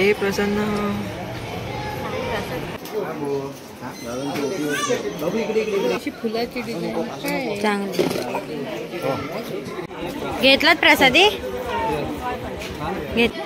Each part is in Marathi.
साई प्रसन्न फुलाची डिझाइन चांगली घेतलात प्रसादी घेत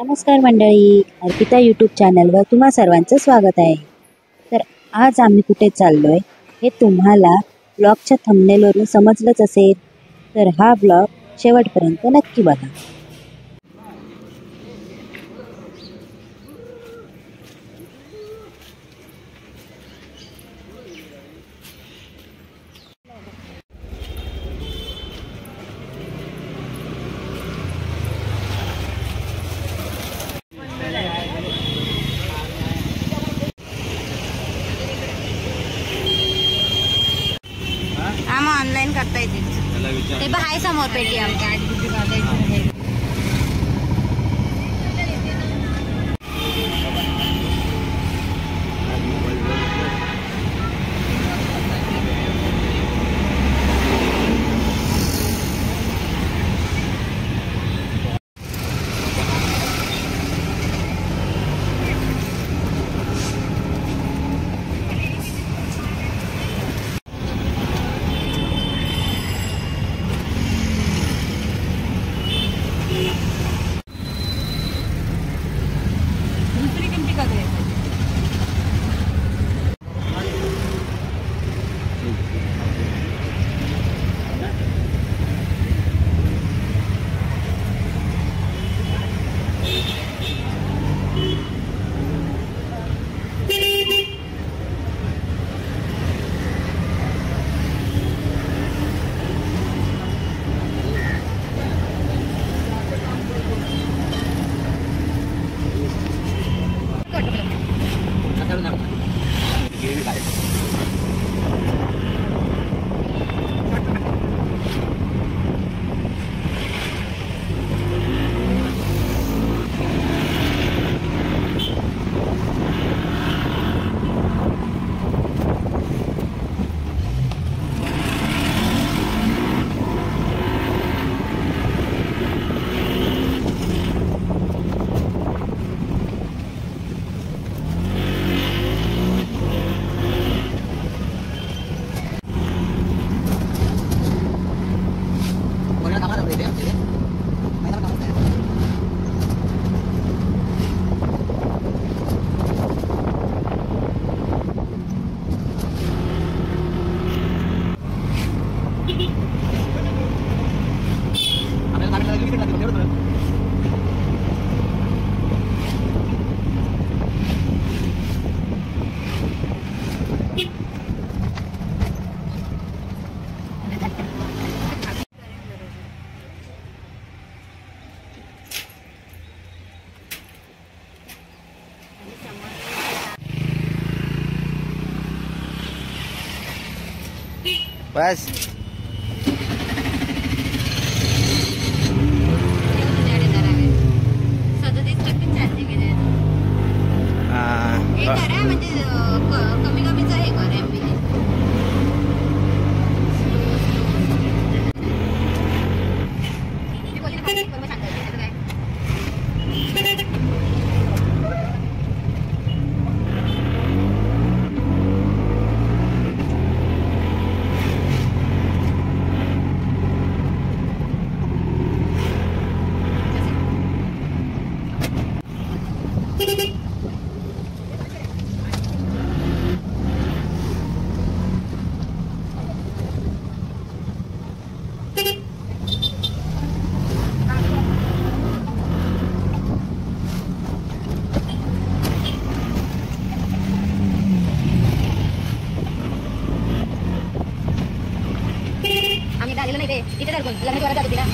नमस्कार मंडळी, अर्पिता यूट्यूब चॅनलवर तुम्हा सर्वांचं स्वागत आहे। तर आज आम्ही कुठे चाललोय हे तुम्हाला ब्लॉगच्या थंबनेलवरून समजलंच असेल, तर हा ब्लॉग शेवटपर्यंत नक्की बघा। ऑनलाइन करता येते ते बाहेर समोर पेटीएम बस कमी कमीच आहे इथे तर लग्नाची वारा जात होती ना।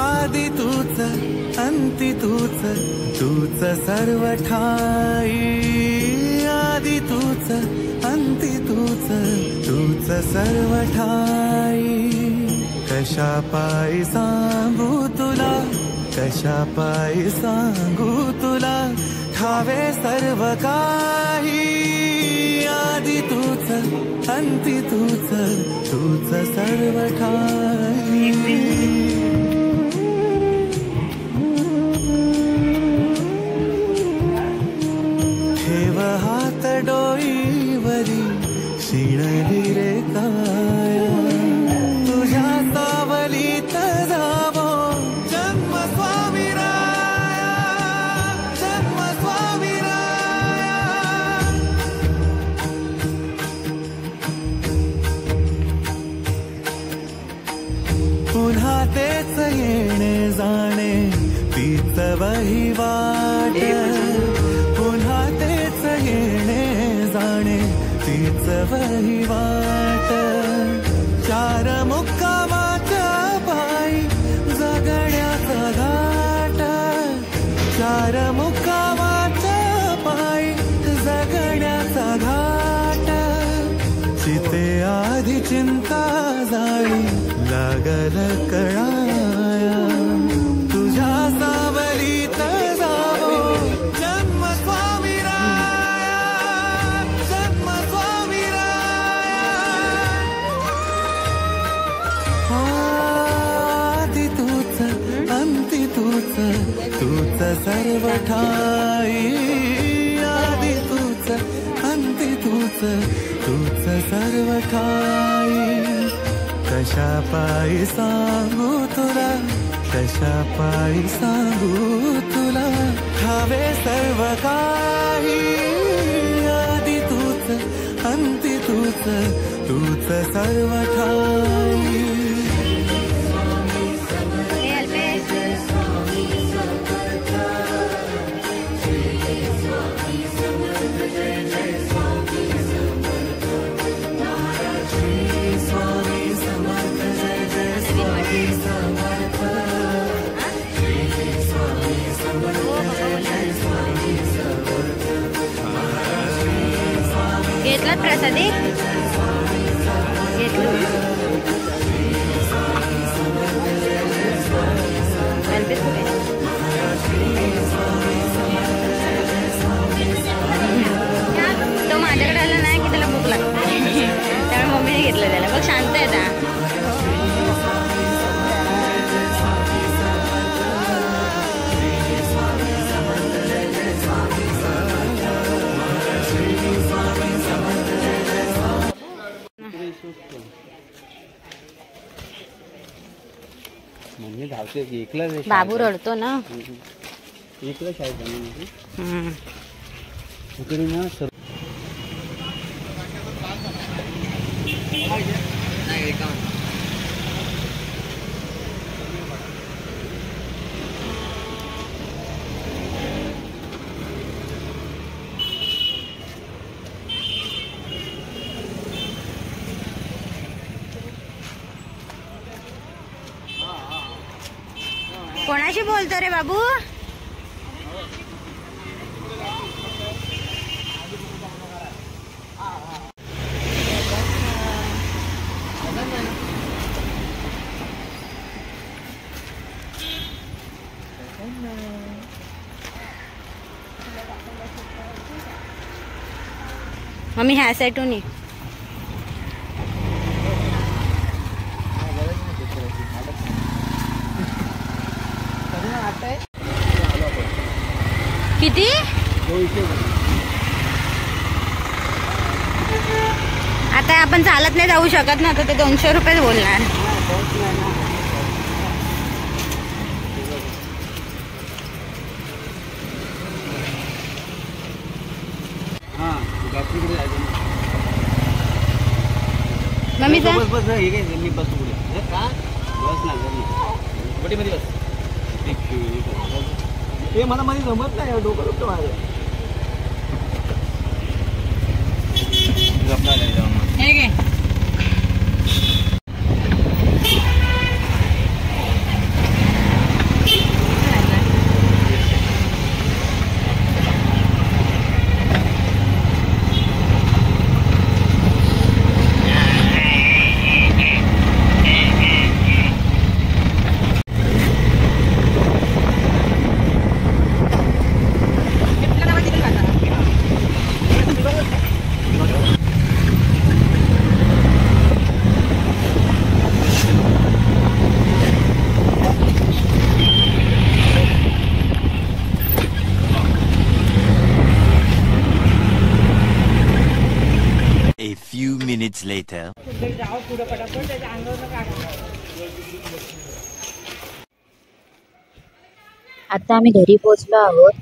आदि तूच अंती तूच तूच सर्व ठाई आदि तूच अंती तूच तूच सर्व ठाई कशा पायी सांगू तुला कशा पायी सांगू तुला ठावे सर्व काही आदि तूच अंती तूच तूच सर्व ठाई हात डोईवरी शिणली रे काया तुझ्या सावलीत जावो जन्म स्वामी राया जन्म स्वामी राया पुन्हा तेच येणे जाणे तीच वहिवाट पुन्हा तेच येणे जाणे तीच वहिवाट चार मुक्कामाच्या पायी जगण्याचा घाट चार मुक्कामाच्या पायी जगण्याचा घाट चिते आधी चिंता जाळी लागल कळाया तुझ्या सावलीत जावो जन्म स्वामी राया जन्म स्वामी राया आदि तूच अंती तूच तूच सर्व ठाई आदि तूच अंती तूच तूच सर्व ठाई कशा पायी सांगू तुला कशा पायी सांगू तुला ठावे सर्व काही आदि तूच अंती तूच तूच सर्व ठाई घेतलात प्रसादी घेतलं तो माझ्याकडे आला नाही की त्याला भूक लागते त्यामुळे मम्मीने घेतलं त्याला बघ शांत आहे ना बाबू रडतो ना एकलाच आहे कोणाशी बोलतो रे बाबू? मम्मी ह्या साईडून ये. किती? आता आपण चालत नाही जाऊ शकत ना, तर ते 200 रुपये बोलणार. मम्मी जा. बस बस हे काय मी बस पुढे का बस ना बटी मध्ये बस. हे मला मध्ये जमत नाही, डोकं दुखतं माझं. हे घे. A few minutes later. आता आम्ही घरी पोहोचलो आहोत.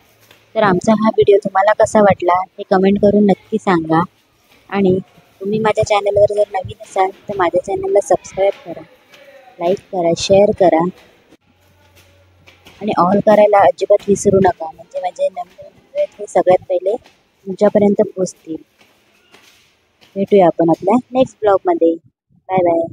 तर आमचा हा व्हिडिओ तुम्हाला कसा वाटला हे कमेंट करून नक्की सांगा. आणि तुम्ही माझ्या चॅनलवर जर नवीन असाल तर माझ्या चॅनलला सबस्क्राईब करा, लाईक करा, शेअर करा आणि ऑल करायला अजिबात विसरू नका. म्हणजे माझे नवीन व्हिडिओ सगळ्यात पहिले तुमच्यापर्यंत पोहोचतील. भेटूया आपण आपल्या नेक्स्ट ब्लॉगमध्ये. Bye bye.